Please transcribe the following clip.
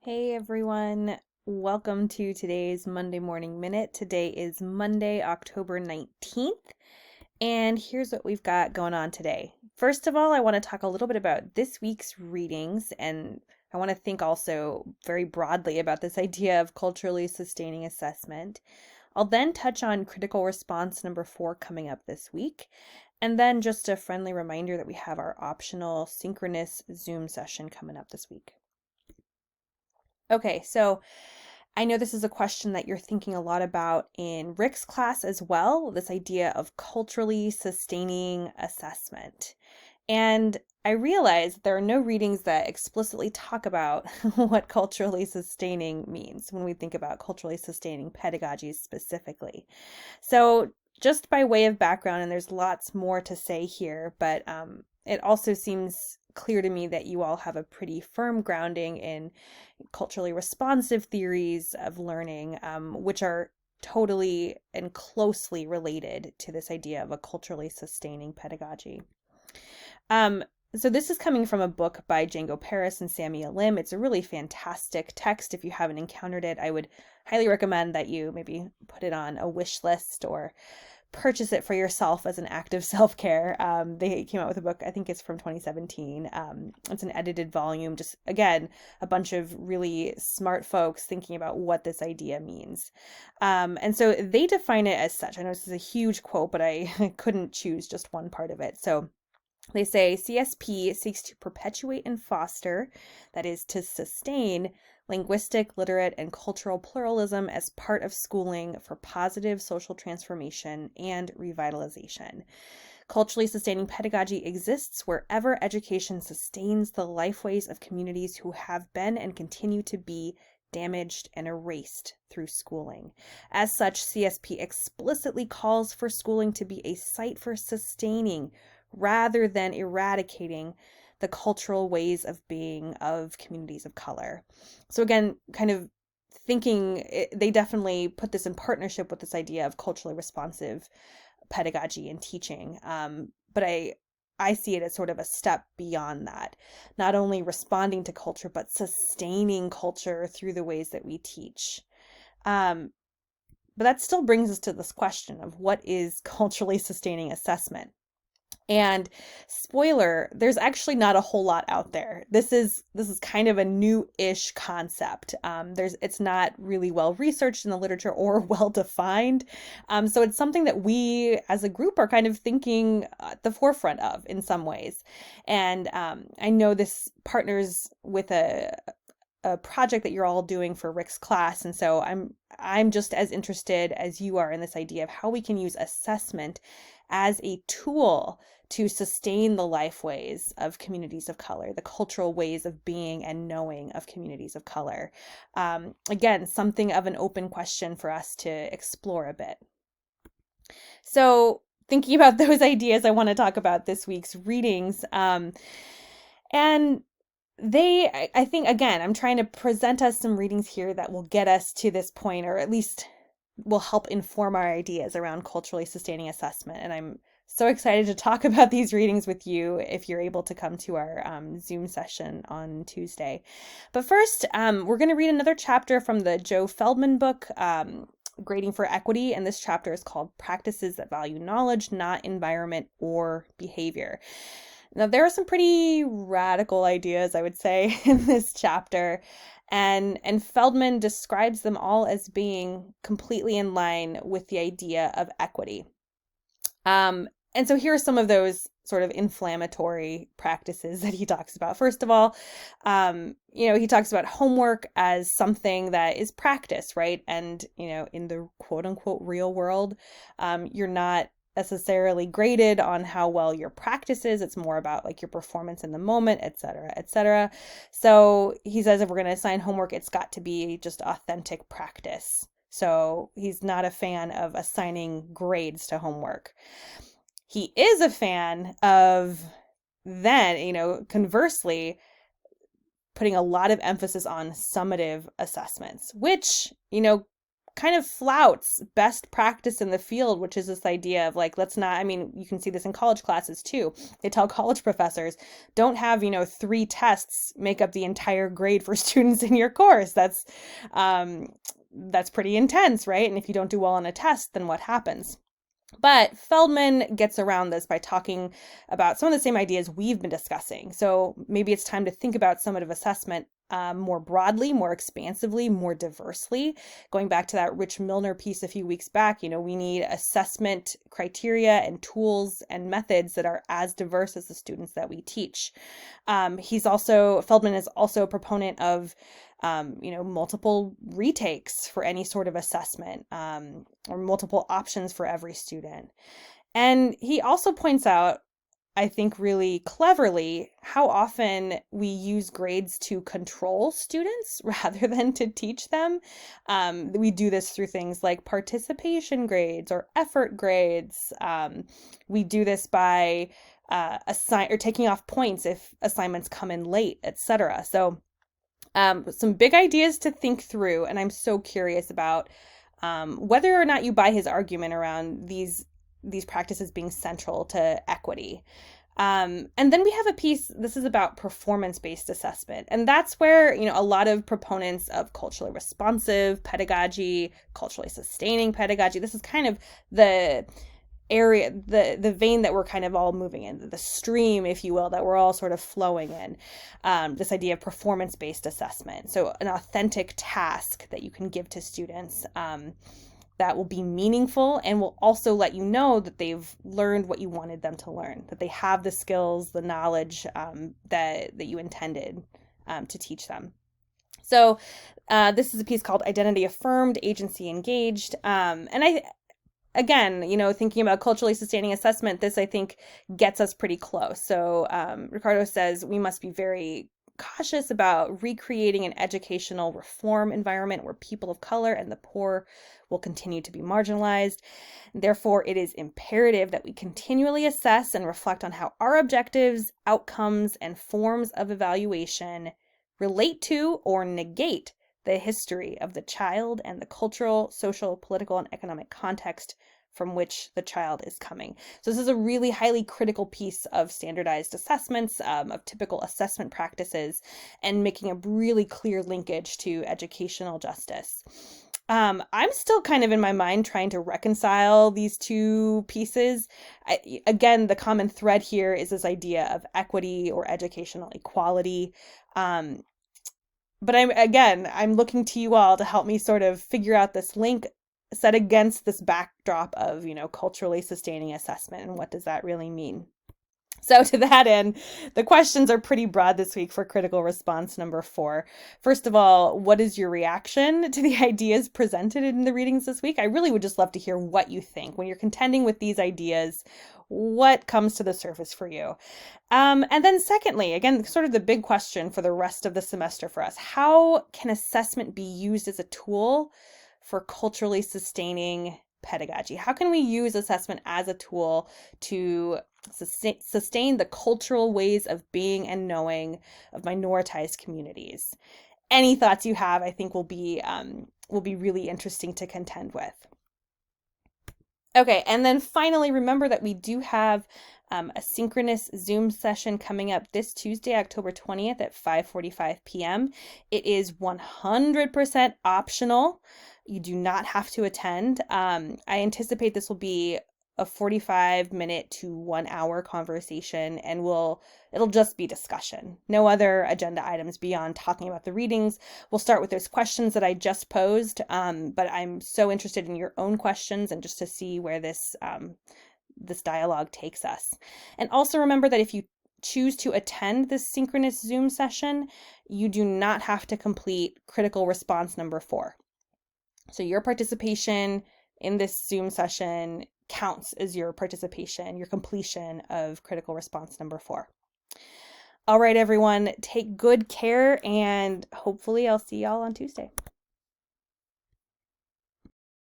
Hey everyone, welcome to today's Monday Morning Minute. Today is Monday, October 19th, and here's what we've got going on today. First of all, I want to talk a little bit about this week's readings, and I want to think also very broadly about this idea of culturally sustaining assessment. I'll then touch on critical response number 4 coming up this week, and then just a friendly reminder that we have our optional synchronous Zoom session coming up this week. Okay, so I know this is a question that you're thinking a lot about in Rick's class as well, this idea of culturally sustaining assessment. And I realize there are no readings that explicitly talk about what culturally sustaining means when we think about culturally sustaining pedagogies specifically. So, just by way of background, and there's lots more to say here, but it also seems clear to me that you all have a pretty firm grounding in culturally responsive theories of learning, which are totally and closely related to this idea of a culturally sustaining pedagogy. Um, so this is coming from a book by Django Paris and Samia Lim. It's a really fantastic text. If you haven't encountered it, I would highly recommend that you maybe put it on a wish list or purchase it for yourself as an act of self-care. They came out with a book, I think it's from 2017. It's an edited volume, just again, a bunch of really smart folks thinking about what this idea means. And so they define it as such. I know this is a huge quote, but I couldn't choose just one part of it. So they say CSP seeks to perpetuate and foster, that is, to sustain linguistic, literate, and cultural pluralism as part of schooling for positive social transformation and revitalization. Culturally sustaining pedagogy exists wherever education sustains the lifeways of communities who have been and continue to be damaged and erased through schooling. As such, CSP explicitly calls for schooling to be a site for sustaining rather than eradicating the cultural ways of being of communities of color. So again, kind of thinking they definitely put this in partnership with this idea of culturally responsive pedagogy and teaching. But I see it as sort of a step beyond that, not only responding to culture, but sustaining culture through the ways that we teach. But that still brings us to this question of what is culturally sustaining assessment? And spoiler, there's actually not a whole lot out there. This is kind of a new-ish concept. It's not really well researched in the literature or well defined. So it's something that we as a group are kind of thinking at the forefront of in some ways. And I know this partners with a project that you're all doing for Rick's class, and so I'm just as interested as you are in this idea of how we can use assessment as a tool to sustain the life ways of communities of color, the cultural ways of being and knowing of communities of color. Again, something of an open question for us to explore a bit. So, thinking about those ideas, I want to talk about this week's readings. And I think, again, I'm trying to present us some readings here that will get us to this point, or at least will help inform our ideas around culturally sustaining assessment. And I'm so excited to talk about these readings with you if you're able to come to our Zoom session on Tuesday. But first, we're going to read another chapter from the Joe Feldman book, Grading for Equity, and this chapter is called Practices That Value Knowledge, Not Environment or Behavior. Now, there are some pretty radical ideas, I would say, in this chapter, and Feldman describes them all as being completely in line with the idea of equity. And so here are some of those sort of inflammatory practices that he talks about. First of all, he talks about homework as something that is practice, right? And, in the quote unquote real world, you're not necessarily graded on how well your practice is. It's more about like your performance in the moment, et cetera, et cetera. So he says if we're going to assign homework, it's got to be just authentic practice. So he's not a fan of assigning grades to homework. He is a fan of then, conversely, putting a lot of emphasis on summative assessments, which, kind of flouts best practice in the field, which is this idea of like, let's not, I mean, you can see this in college classes too. They tell college professors, don't have, 3 tests make up the entire grade for students in your course. That's pretty intense, right? And if you don't do well on a test, then what happens? But Feldman gets around this by talking about some of the same ideas we've been discussing. So maybe it's time to think about summative assessment more broadly, more expansively, more diversely. Going back to that Rich Milner piece a few weeks back, we need assessment criteria and tools and methods that are as diverse as the students that we teach. Feldman is also a proponent of multiple retakes for any sort of assessment, or multiple options for every student. And he also points out, I think really cleverly, how often we use grades to control students rather than to teach them. We do this through things like participation grades or effort grades. We do this by taking off points if assignments come in late, etc. So some big ideas to think through, and I'm so curious about whether or not you buy his argument around these practices being central to equity. And then we have a piece, this is about performance-based assessment. And that's where, a lot of proponents of culturally responsive pedagogy, culturally sustaining pedagogy, this is kind of the area, the vein that we're kind of all moving in, the stream, if you will, that we're all sort of flowing in. This idea of performance-based assessment. So an authentic task that you can give to students that will be meaningful and will also let you know that they've learned what you wanted them to learn, that they have the skills, the knowledge that you intended to teach them. So this is a piece called Identity Affirmed, Agency Engaged. Again, thinking about culturally sustaining assessment, this I think gets us pretty close. So Ricardo says we must be very cautious about recreating an educational reform environment where people of color and the poor will continue to be marginalized. Therefore, it is imperative that we continually assess and reflect on how our objectives, outcomes, and forms of evaluation relate to or negate the history of the child and the cultural, social, political, and economic context from which the child is coming. So this is a really highly critical piece of standardized assessments, of typical assessment practices, and making a really clear linkage to educational justice. I'm still kind of in my mind trying to reconcile these two pieces. Again, the common thread here is this idea of equity or educational equality. But I'm looking to you all to help me sort of figure out this link set against this backdrop of, culturally sustaining assessment, and what does that really mean? So to that end, the questions are pretty broad this week for critical response number 4. First of all, what is your reaction to the ideas presented in the readings this week? I really would just love to hear what you think. When you're contending with these ideas, what comes to the surface for you? And then secondly, again, sort of the big question for the rest of the semester for us, how can assessment be used as a tool for culturally sustaining pedagogy? How can we use assessment as a tool to sustain the cultural ways of being and knowing of minoritized communities? Any thoughts you have, I think, will be really interesting to contend with. Okay, and then finally, remember that we do have a synchronous Zoom session coming up this Tuesday, October 20th at 5:45 p.m. It is 100% optional. You do not have to attend. I anticipate this will be a 45-minute to 1-hour conversation, and it'll just be discussion. No other agenda items beyond talking about the readings. We'll start with those questions that I just posed, but I'm so interested in your own questions and just to see where this dialogue takes us. And also remember that if you choose to attend this synchronous Zoom session, you do not have to complete critical response number 4. So your participation in this Zoom session counts as your participation, your completion of critical response number 4. All right, everyone, take good care, and hopefully I'll see y'all on Tuesday.